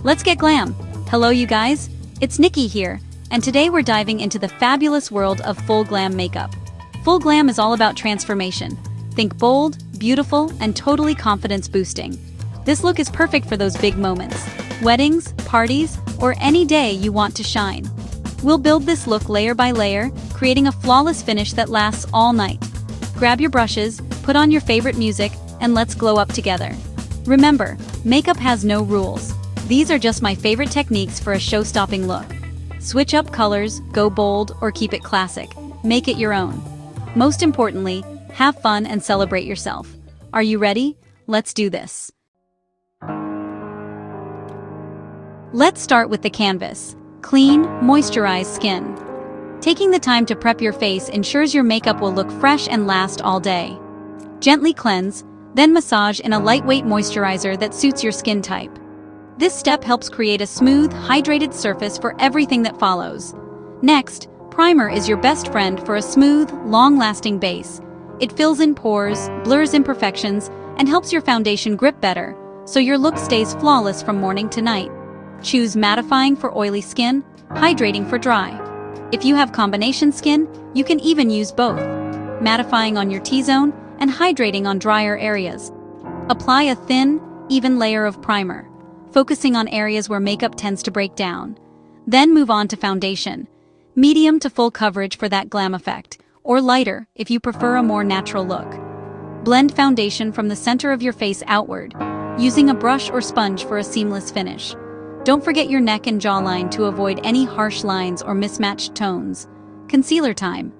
Let's get glam! Hello you guys, it's Nikki here, and today we're diving into the fabulous world of full glam makeup. Full glam is all about transformation. Think bold, beautiful, and totally confidence boosting. This look is perfect for those big moments, weddings, parties, or any day you want to shine. We'll build this look layer by layer, creating a flawless finish that lasts all night. Grab your brushes, put on your favorite music, and let's glow up together. Remember, makeup has no rules. These are just my favorite techniques for a show-stopping look. Switch up colors, go bold, or keep it classic. Make it your own. Most importantly, have fun and celebrate yourself. Are you ready? Let's do this. Let's start with the canvas. Clean, moisturized skin. Taking the time to prep your face ensures your makeup will look fresh and last all day. Gently cleanse, then massage in a lightweight moisturizer that suits your skin type. This step helps create a smooth, hydrated surface for everything that follows. Next, primer is your best friend for a smooth, long-lasting base. It fills in pores, blurs imperfections, and helps your foundation grip better, so your look stays flawless from morning to night. Choose mattifying for oily skin, hydrating for dry. If you have combination skin, you can even use both. Mattifying on your T-zone and hydrating on drier areas. Apply a thin, even layer of primer, focusing on areas where makeup tends to break down. Then move on to foundation. Medium to full coverage for that glam effect, or lighter if you prefer a more natural look. Blend foundation from the center of your face outward, using a brush or sponge for a seamless finish. Don't forget your neck and jawline to avoid any harsh lines or mismatched tones. Concealer time.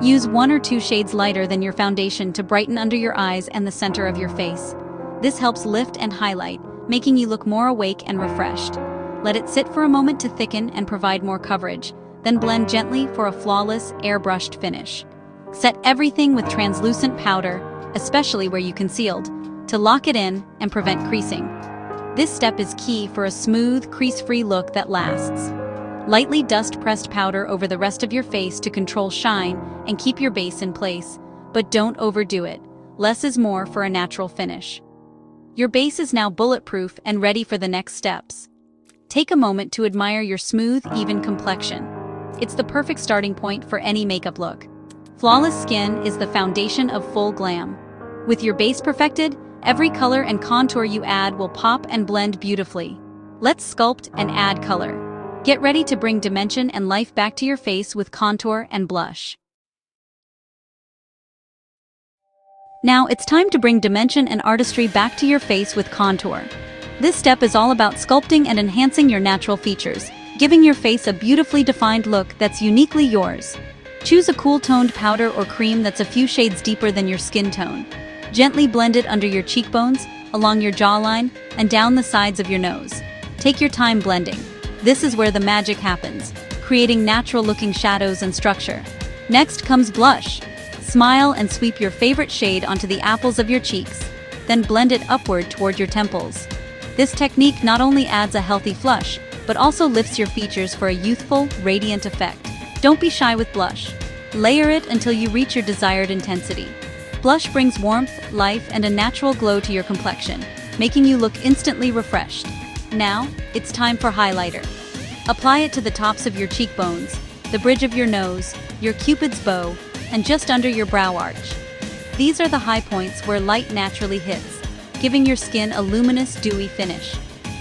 Use 1 or 2 shades lighter than your foundation to brighten under your eyes and the center of your face. This helps lift and highlight, making you look more awake and refreshed. Let it sit for a moment to thicken and provide more coverage, then blend gently for a flawless, airbrushed finish. Set everything with translucent powder, especially where you concealed, to lock it in and prevent creasing. This step is key for a smooth, crease-free look that lasts. Lightly dust-pressed powder over the rest of your face to control shine and keep your base in place, but don't overdo it. Less is more for a natural finish. Your base is now bulletproof and ready for the next steps. Take a moment to admire your smooth, even complexion. It's the perfect starting point for any makeup look. Flawless skin is the foundation of full glam. With your base perfected, every color and contour you add will pop and blend beautifully. Let's sculpt and add color. Get ready to bring dimension and life back to your face with contour and blush. Now it's time to bring dimension and artistry back to your face with contour. This step is all about sculpting and enhancing your natural features, giving your face a beautifully defined look that's uniquely yours. Choose a cool-toned powder or cream that's a few shades deeper than your skin tone. Gently blend it under your cheekbones, along your jawline, and down the sides of your nose. Take your time blending. This is where the magic happens, creating natural-looking shadows and structure. Next comes blush. Smile and sweep your favorite shade onto the apples of your cheeks, then blend it upward toward your temples. This technique not only adds a healthy flush, but also lifts your features for a youthful, radiant effect. Don't be shy with blush. Layer it until you reach your desired intensity. Blush brings warmth, life, and a natural glow to your complexion, making you look instantly refreshed. Now, it's time for highlighter. Apply it to the tops of your cheekbones, the bridge of your nose, your cupid's bow, and just under your brow arch. These are the high points where light naturally hits, giving your skin a luminous, dewy finish.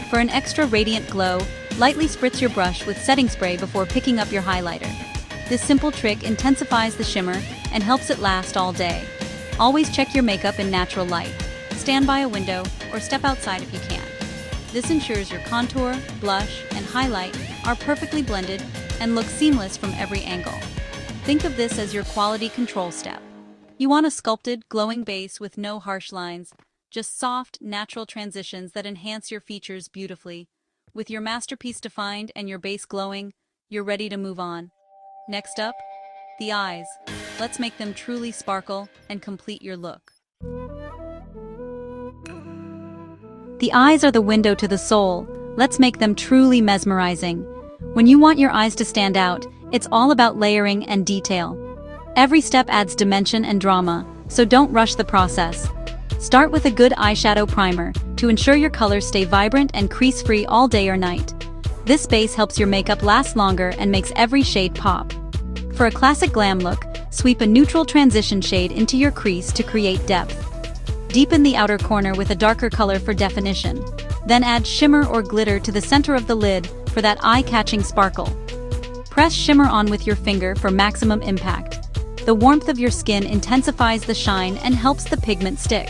For an extra radiant glow, lightly spritz your brush with setting spray before picking up your highlighter. This simple trick intensifies the shimmer and helps it last all day. Always check your makeup in natural light. Stand by a window or step outside if you can. This ensures your contour, blush, and highlight are perfectly blended and look seamless from every angle. Think of this as your quality control step. You want a sculpted, glowing base with no harsh lines, just soft, natural transitions that enhance your features beautifully. With your masterpiece defined and your base glowing, you're ready to move on. Next up, the eyes. Let's make them truly sparkle and complete your look. The eyes are the window to the soul. Let's make them truly mesmerizing. When you want your eyes to stand out, it's all about layering and detail. Every step adds dimension and drama, so don't rush the process. Start with a good eyeshadow primer to ensure your colors stay vibrant and crease-free all day or night. This base helps your makeup last longer and makes every shade pop. For a classic glam look, sweep a neutral transition shade into your crease to create depth. Deepen the outer corner with a darker color for definition. Then add shimmer or glitter to the center of the lid for that eye-catching sparkle. Press shimmer on with your finger for maximum impact. The warmth of your skin intensifies the shine and helps the pigment stick.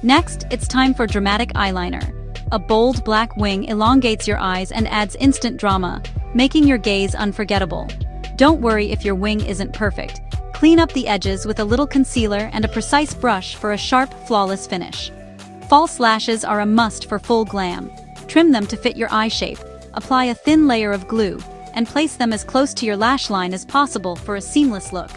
Next, it's time for dramatic eyeliner. A bold black wing elongates your eyes and adds instant drama, making your gaze unforgettable. Don't worry if your wing isn't perfect. Clean up the edges with a little concealer and a precise brush for a sharp, flawless finish. False lashes are a must for full glam. Trim them to fit your eye shape, apply a thin layer of glue, and place them as close to your lash line as possible for a seamless look.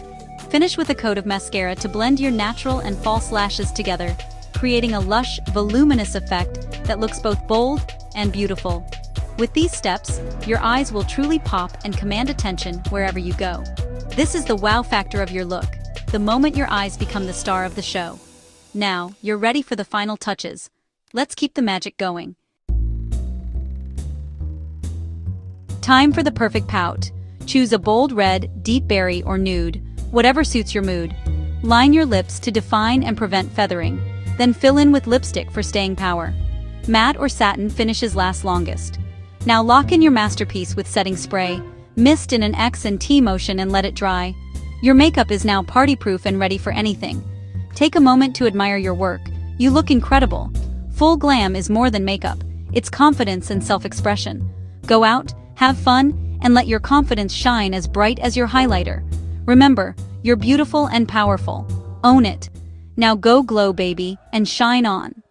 Finish with a coat of mascara to blend your natural and false lashes together, creating a lush, voluminous effect that looks both bold and beautiful. With these steps, your eyes will truly pop and command attention wherever you go. This is the wow factor of your look, the moment your eyes become the star of the show. Now, you're ready for the final touches. Let's keep the magic going. Time for the perfect pout. Choose a bold red, deep berry, or nude, whatever suits your mood. Line your lips to define and prevent feathering, then fill in with lipstick for staying power. Matte or satin finishes last longest. Now lock in your masterpiece with setting spray. Mist in an X and T motion and let it dry. Your makeup is now party-proof and ready for anything. Take a moment to admire your work. You look incredible. Full glam is more than makeup. It's confidence and self-expression. Go out, have fun, and let your confidence shine as bright as your highlighter. Remember, you're beautiful and powerful. Own it. Now go glow, baby, and shine on.